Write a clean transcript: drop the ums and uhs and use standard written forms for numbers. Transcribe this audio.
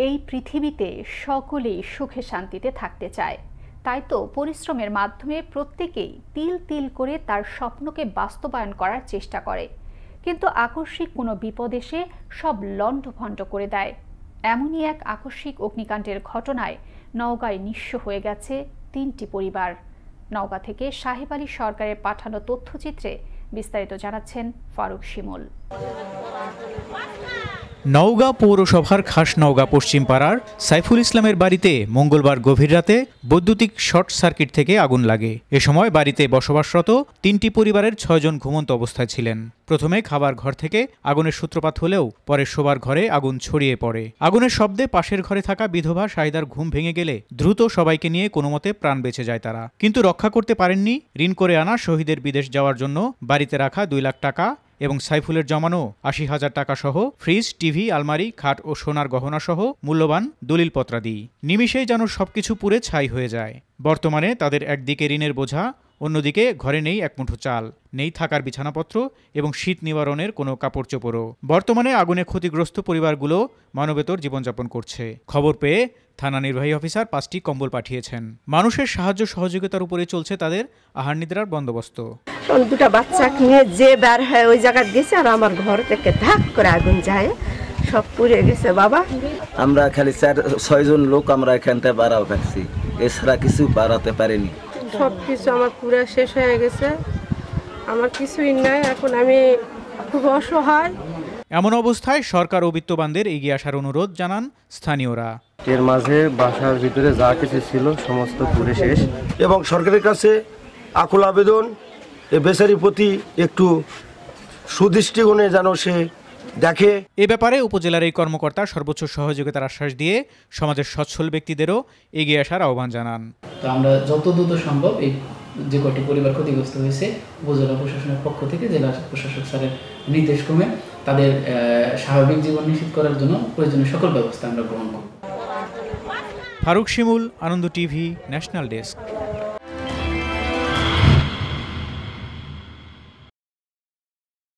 এই পৃথিবীতে সকলেই সুখে শান্তিতে থাকতে চায়, তাই তো পরিশ্রমের মাধ্যমে প্রত্যেকেই তিল তিল করে তার স্বপ্নকে বাস্তবায়ন করার চেষ্টা করে। কিন্তু আকস্মিক কোনো বিপদ এসে সব লণ্ডভণ্ড করে দেয়। এমনই এক আকস্মিক অগ্নিকাণ্ডের ঘটনায় নওগাঁয় নিঃস্ব হয়ে গেছে ৩টি পরিবার। নওগাঁ থেকে সাহেব আলী সরকারের পাঠানো তথ্যচিত্রে বিস্তারিত জানাচ্ছেন ফারুক শিমুল। নওগাঁ পৌরসভার খাস নওগাঁ পশ্চিম পাড়ার সাইফুল ইসলামের বাড়িতে মঙ্গলবার গভীর রাতে বৈদ্যুতিক শর্ট সার্কিট থেকে আগুন লাগে। এ সময় বাড়িতে বসবাসরত ৩টি পরিবারের ৬ জন ঘুমন্ত অবস্থায় ছিলেন। প্রথমে খাবার ঘর থেকে আগুনের সূত্রপাত হলেও পরে শোবার ঘরে আগুন ছড়িয়ে পড়ে। আগুনের শব্দে পাশের ঘরে থাকা বিধবা শাহিদার ঘুম ভেঙে গেলে দ্রুত সবাইকে নিয়ে কোনোমতে প্রাণ বেঁচে যায় তারা, কিন্তু রক্ষা করতে পারেননি। ঋণ করে আনা শহীদের বিদেশ যাওয়ার জন্য বাড়িতে রাখা ২ লাখ টাকা এবং সাইফুলের জমানো ৮০,০০০ টাকা সহ ফ্রিজ, টিভি, আলমারি, খাট ও সোনার গহনা সহ মূল্যবান দলিলপত্রাদি নিমিষেই যেন সবকিছু পুড়ে ছাই হয়ে যায়। বর্তমানে তাদের একদিকে ঋণের বোঝা, অন্যদিকে ঘরে নেই এক মুঠো চাল, নেই থাকার বিছানাপত্র এবং শীত নিবারণের কোনো কাপড় চোপড়ও। বর্তমানে আগুনে ক্ষতিগ্রস্ত পরিবারগুলো মানবেতর জীবনযাপন করছে। খবর পেয়ে থানা নির্বাহী অফিসার 5টি কম্বল পাঠিয়েছেন। মানুষের সাহায্য সহযোগিতার উপরে চলছে তাদের আহার নিদ্রার বন্দোবস্ত। দুটা বাচ্চা নিয়ে যে বের হয় ওই জায়গায় গেছে, আর আমার ঘর থেকে ধাক করে আগুন যায়, সব পুড়ে গেছে। বাবা, আমরা খালি 4-6 জন লোক আমরা এখান থেকে বাড়াও পাচ্ছি, এছাড়া কিছু বাড়াতে পারিনি। সব কিছু আমার পুরো শেষ হয়ে গেছে, আমার কিছুই নাই। এখন আমি খুব অসহায়। এমন অবস্থায় সরকার ও বিত্তবানদের এগিয়ে আসার অনুরোধ জানান স্থানীয়রা। এর মাঝে বাসার ভিতরে যা কিছু ছিল সমস্ত পুড়ে শেষ, এবং সরকারের কাছে আকুল আবেদন, এ বেচারির প্রতি একটু সুদৃষ্টিকোণে যেন সে দেখে। এ ব্যাপারে উপজেলার এই কর্মকর্তা সর্বোচ্চ সহযোগিতার আশ্বাস দিয়ে সমাজের সচ্ছল ব্যক্তিদেরও এগিয়ে আসার আহ্বান জানান। তো আমরা যত দ্রুত সম্ভব এই যে কটি পরিবার ক্ষতিগ্রস্ত হয়েছে, উপজেলা প্রশাসনের পক্ষ থেকে জেলা প্রশাসক স্যারের নির্দেশক্রমে তাদের স্বাভাবিক জীবন নিশ্চিত করার জন্য প্রয়োজনীয় সকল ব্যবস্থা আমরা গ্রহণ করব। ফারুক শিমুল, আনন্দ টিভি, ন্যাশনাল ডেস্ক।